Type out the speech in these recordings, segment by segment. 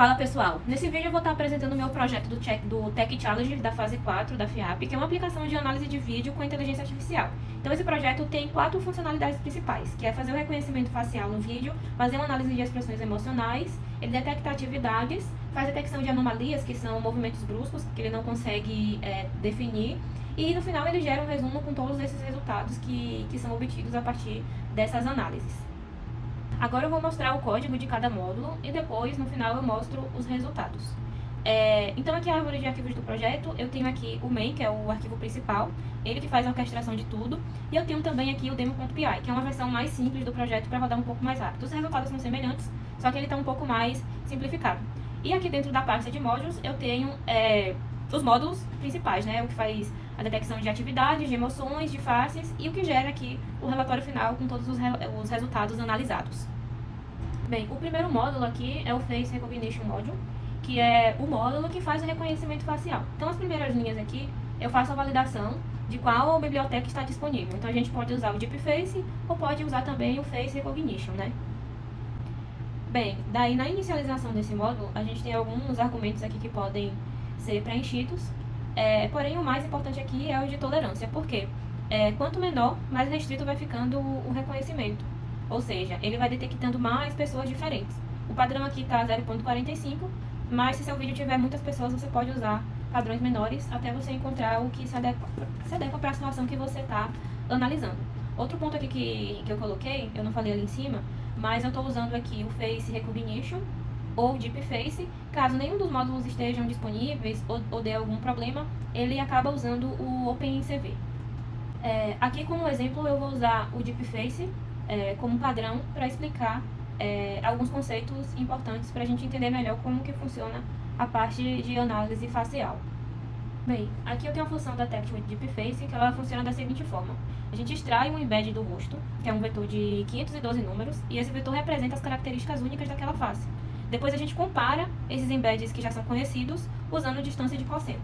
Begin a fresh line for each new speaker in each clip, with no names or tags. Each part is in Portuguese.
Fala pessoal, nesse vídeo eu vou estar apresentando o meu projeto do Tech Challenge da fase 4 da FIAP, que é uma aplicação de análise de vídeo com inteligência artificial. Então esse projeto tem 4 funcionalidades principais, que é fazer o reconhecimento facial no vídeo, fazer uma análise de expressões emocionais, ele detecta atividades, faz detecção de anomalias, que são movimentos bruscos, que ele não consegue definir, e no final ele gera um resumo com todos esses resultados que são obtidos a partir dessas análises. Agora eu vou mostrar o código de cada módulo e depois, no final, eu mostro os resultados. Então aqui é a árvore de arquivos do projeto, eu tenho aqui o main, que é o arquivo principal, ele que faz a orquestração de tudo, e eu tenho também aqui o demo.py, que é uma versão mais simples do projeto para rodar um pouco mais rápido. Os resultados são semelhantes, só que ele está um pouco mais simplificado. E aqui dentro da pasta de módulos, eu tenho os módulos principais, né? O que faz a detecção de atividades, de emoções, de faces, e o que gera aqui o relatório final com todos os resultados analisados. Bem, o primeiro módulo aqui é o Face Recognition Module, que é o módulo que faz o reconhecimento facial. Então, as primeiras linhas aqui, eu faço a validação de qual biblioteca está disponível. Então, a gente pode usar o Deep Face ou pode usar também o Face Recognition, né? Bem, daí na inicialização desse módulo, a gente tem alguns argumentos aqui que podem ser preenchidos, porém o mais importante aqui é o de tolerância, porque quanto menor, mais restrito vai ficando o reconhecimento. Ou seja, ele vai detectando mais pessoas diferentes. O padrão aqui está 0.45, mas se seu vídeo tiver muitas pessoas, você pode usar padrões menores até você encontrar o que se adequa para a situação que você está analisando. Outro ponto aqui que eu coloquei, eu não falei ali em cima, mas eu estou usando aqui o Face Recognition ou Deep Face. Caso nenhum dos módulos estejam disponíveis ou dê algum problema, ele acaba usando o OpenCV. Aqui como exemplo eu vou usar o Deep Face como padrão para explicar alguns conceitos importantes para a gente entender melhor como que funciona a parte de análise facial. Bem, aqui eu tenho a função da Detect with Deep Face, que ela funciona da seguinte forma. A gente extrai um embed do rosto, que é um vetor de 512 números, e esse vetor representa as características únicas daquela face. Depois a gente compara esses embeds que já são conhecidos, usando distância de cosseno.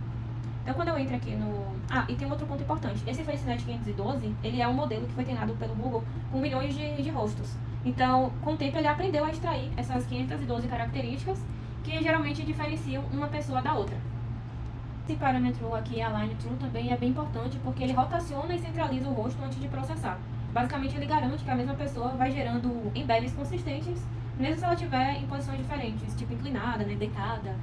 Então, quando eu entro aqui no... e tem outro ponto importante. Esse FaceNet 512, ele é um modelo que foi treinado pelo Google com milhões de rostos. Então, com o tempo, ele aprendeu a extrair essas 512 características que geralmente diferenciam uma pessoa da outra. Esse parâmetro aqui, Align True, também é bem importante porque ele rotaciona e centraliza o rosto antes de processar. Basicamente, ele garante que a mesma pessoa vai gerando embeds consistentes, mesmo se ela estiver em posições diferentes, tipo inclinada, né, deitada,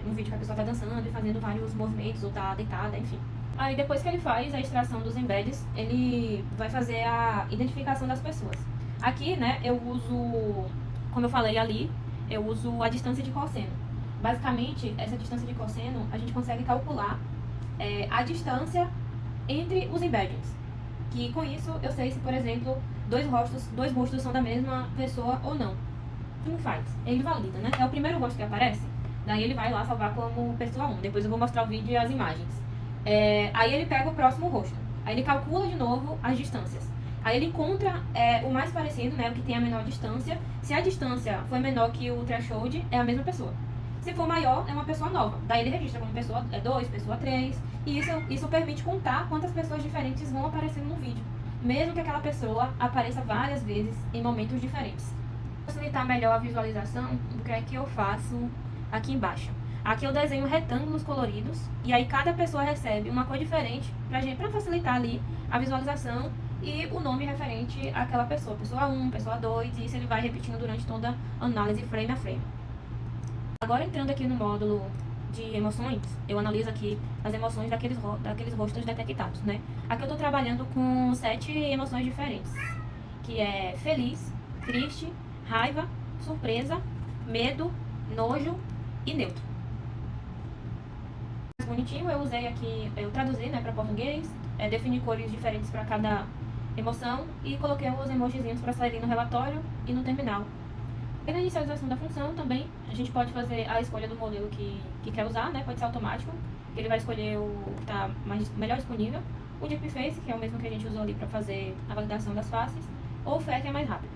no vídeo que a pessoa está dançando e fazendo vários movimentos ou está deitada, enfim. Aí depois que ele faz a extração dos embeds, ele vai fazer a identificação das pessoas. Aqui, né, eu uso, como eu falei ali, eu uso a distância de cosseno. Basicamente, essa distância de cosseno, a gente consegue calcular a distância entre os embeddings. Que com isso, eu sei se, por exemplo, dois rostos são da mesma pessoa ou não. Como faz? Ele valida, né? É o primeiro rosto que aparece. Daí ele vai lá salvar como pessoa 1. Depois eu vou mostrar o vídeo e as imagens. Aí ele pega o próximo rosto. Aí ele calcula de novo as distâncias. Aí ele encontra o mais parecido, né? O que tem a menor distância. Se a distância for menor que o threshold, é a mesma pessoa. Se for maior, é uma pessoa nova. Daí ele registra como pessoa 2, pessoa 3. E isso permite contar quantas pessoas diferentes vão aparecendo no vídeo. Mesmo que aquela pessoa apareça várias vezes em momentos diferentes. Para facilitar melhor a visualização, o que é que eu faço aqui embaixo? Aqui eu desenho retângulos coloridos e aí cada pessoa recebe uma cor diferente para facilitar ali a visualização e o nome referente àquela pessoa. Pessoa 1, pessoa 2, e isso ele vai repetindo durante toda a análise frame a frame. Agora entrando aqui no módulo de emoções, eu analiso aqui as emoções daqueles rostos detectados, né? Aqui eu estou trabalhando com 7 emoções diferentes, que é feliz, triste, raiva, surpresa, medo, nojo e neutro. Bonitinho, eu usei aqui, eu traduzi, né, para português, defini cores diferentes para cada emoção e coloquei os emojizinhos para saírem no relatório e no terminal. E na inicialização da função também, a gente pode fazer a escolha do modelo que quer usar, né, pode ser automático, ele vai escolher o que está melhor disponível, o Deep Face, que é o mesmo que a gente usou ali para fazer a validação das faces, ou o FE, que é mais rápido.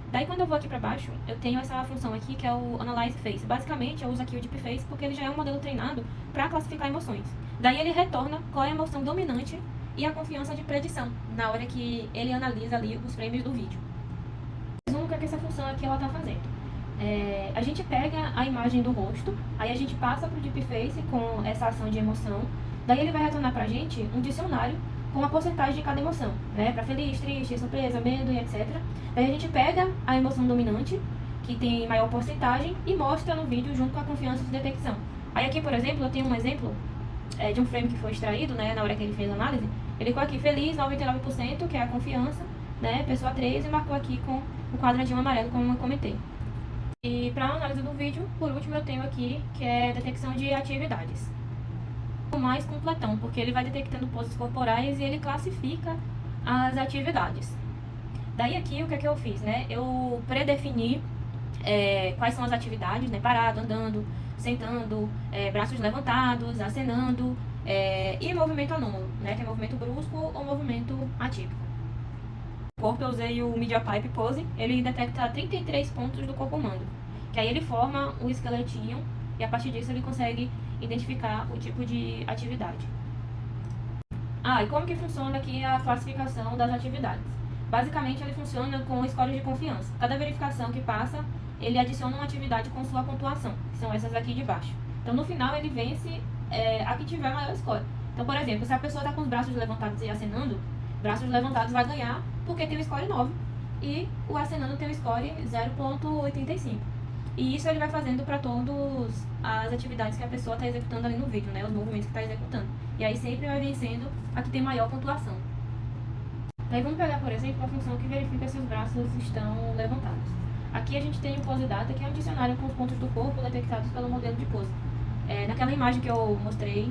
Daí quando eu vou aqui para baixo, eu tenho essa função aqui que é o Analyze Face. Basicamente eu uso aqui o Deep Face porque ele já é um modelo treinado para classificar emoções. Daí ele retorna qual é a emoção dominante e a confiança de predição na hora que ele analisa ali os frames do vídeo. Resumo o que essa função aqui ela está fazendo. A gente pega a imagem do rosto, aí a gente passa para o Deepface com essa ação de emoção, daí ele vai retornar para a gente um dicionário com a porcentagem de cada emoção, né? Para feliz, triste, surpresa, medo e etc. Daí a gente pega a emoção dominante, que tem maior porcentagem, e mostra no vídeo junto com a confiança de detecção. Aí aqui, por exemplo, eu tenho um exemplo de um frame que foi extraído, né, na hora que ele fez a análise. Ele colocou aqui feliz 99%, que é a confiança, né, pessoa 3, e marcou aqui com o quadradinho amarelo, como eu comentei. E para a análise do vídeo, por último, eu tenho aqui, que é detecção de atividades. O mais completão, porque ele vai detectando poses corporais e ele classifica as atividades. Daí aqui, o que é que eu fiz, né? Eu predefini quais são as atividades, né? Parado, andando, sentando, braços levantados, acenando, e movimento anômalo, né? Que é movimento brusco ou movimento atípico. O corpo, eu usei o Media Pipe Pose, ele detecta 33 pontos do corpo humano, que aí ele forma um esqueletinho e a partir disso ele consegue identificar o tipo de atividade. E como que funciona aqui a classificação das atividades? Basicamente ele funciona com scores de confiança. Cada verificação que passa, ele adiciona uma atividade com sua pontuação, que são essas aqui de baixo. Então no final ele vence a que tiver maior score. Então, por exemplo, se a pessoa está com os braços levantados e acenando, braços levantados vai ganhar porque tem um score 9 e o acenando tem um score 0,85. E isso ele vai fazendo para todas as atividades que a pessoa está executando ali no vídeo, né? Os movimentos que está executando. E aí sempre vai vencendo a que tem maior pontuação. Daí vamos pegar, por exemplo, a função que verifica se os braços estão levantados. Aqui a gente tem o Pose Data, que é um dicionário com os pontos do corpo detectados pelo modelo de pose. Naquela imagem que eu mostrei,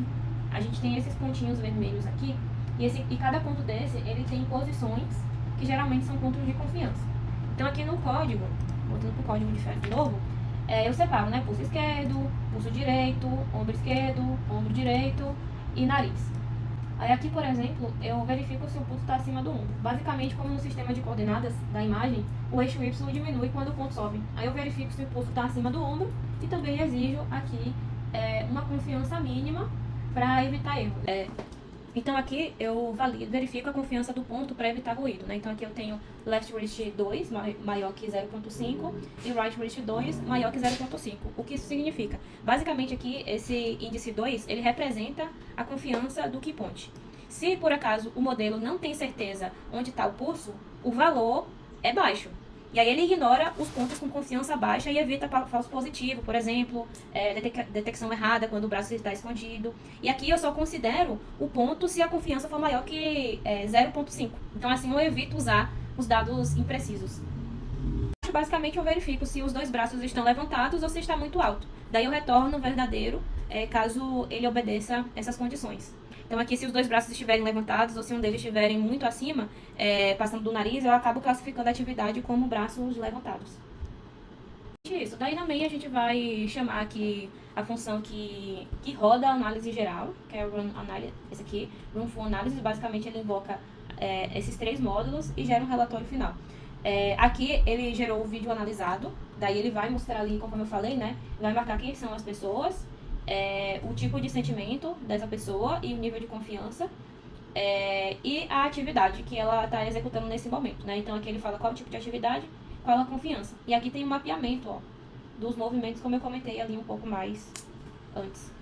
a gente tem esses pontinhos vermelhos aqui, e cada ponto desse, ele tem posições que geralmente são pontos de confiança. Então aqui no código, voltando para o código de novo, eu separo, né, pulso esquerdo, pulso direito, ombro esquerdo, ombro direito e nariz. Aí aqui, por exemplo, eu verifico se o pulso está acima do ombro. Basicamente, como no sistema de coordenadas da imagem, o eixo Y diminui quando o ponto sobe. Aí eu verifico se o pulso está acima do ombro e também exijo aqui uma confiança mínima para evitar erro. Então aqui eu verifico a confiança do ponto para evitar ruído, né? Então aqui eu tenho left wrist 2 maior que 0,5 e right wrist 2 maior que 0,5. O que isso significa? Basicamente aqui esse índice 2, ele representa a confiança do key point. Se por acaso o modelo não tem certeza onde está o pulso, o valor é baixo. E aí ele ignora os pontos com confiança baixa e evita falso positivo, por exemplo, detecção errada quando o braço está escondido. E aqui eu só considero o ponto se a confiança for maior que 0,5. Então assim eu evito usar os dados imprecisos. Basicamente eu verifico se os dois braços estão levantados ou se está muito alto. Daí eu retorno verdadeiro caso ele obedeça essas condições. Então aqui, se os dois braços estiverem levantados ou se um deles estiverem muito acima, passando do nariz, eu acabo classificando a atividade como braços levantados. Isso. Daí na main a gente vai chamar aqui a função que roda a análise geral, que é o Run Analysis, esse aqui, Run Full Analysis. Basicamente ele invoca esses 3 módulos e gera um relatório final. Aqui ele gerou o vídeo analisado, daí ele vai mostrar ali, conforme eu falei, né? Vai marcar quem são as pessoas, o tipo de sentimento dessa pessoa e o nível de confiança e a atividade que ela está executando nesse momento, né? Então aqui ele fala qual o tipo de atividade, qual a confiança. E aqui tem um mapeamento dos movimentos, como eu comentei ali um pouco mais antes.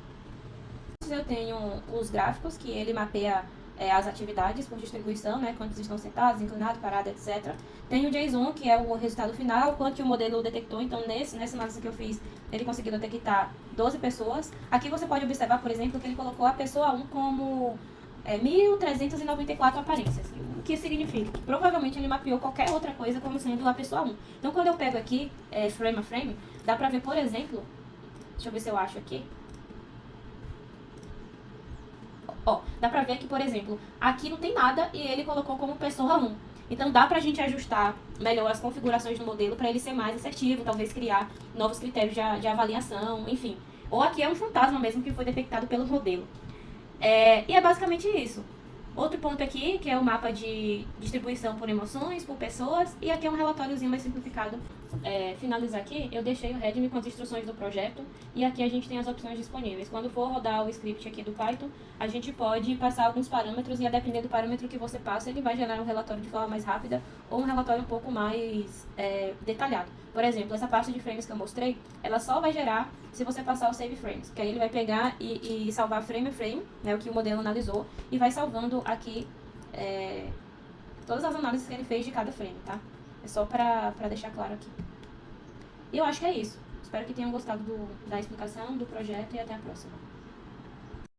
Eu tenho os gráficos que ele mapeia as atividades por distribuição, né? Quantos estão sentados, inclinados, parados, etc. Tem o JSON, que é o resultado final, quanto que o modelo detectou. Então, nessa análise que eu fiz, ele conseguiu detectar 12 pessoas. Aqui você pode observar, por exemplo, que ele colocou a pessoa 1 como 1.394 aparências. O que significa? Que provavelmente ele mapeou qualquer outra coisa como sendo a pessoa 1. Então, quando eu pego aqui, frame a frame, dá pra ver, por exemplo, deixa eu ver se eu acho aqui. Dá pra ver que, por exemplo, aqui não tem nada e ele colocou como pessoa 1. Então dá pra gente ajustar melhor as configurações do modelo para ele ser mais assertivo, talvez criar novos critérios de avaliação, enfim. Ou aqui é um fantasma mesmo que foi detectado pelo modelo. E é basicamente isso. Outro ponto aqui, que é o mapa de distribuição por emoções, por pessoas, e aqui é um relatóriozinho mais simplificado. Finalizar aqui, eu deixei o Readme com as instruções do projeto, e aqui a gente tem as opções disponíveis. Quando for rodar o script aqui do Python, a gente pode passar alguns parâmetros, e a depender do parâmetro que você passa, ele vai gerar um relatório de forma mais rápida, ou um relatório um pouco mais detalhado. Por exemplo, essa parte de frames que eu mostrei, ela só vai gerar se você passar o save frames, que aí ele vai pegar e salvar frame a frame, né, o que o modelo analisou, e vai salvando aqui todas as análises que ele fez de cada frame, tá? É só pra deixar claro aqui. E eu acho que é isso. Espero que tenham gostado da explicação, do projeto, e até a próxima.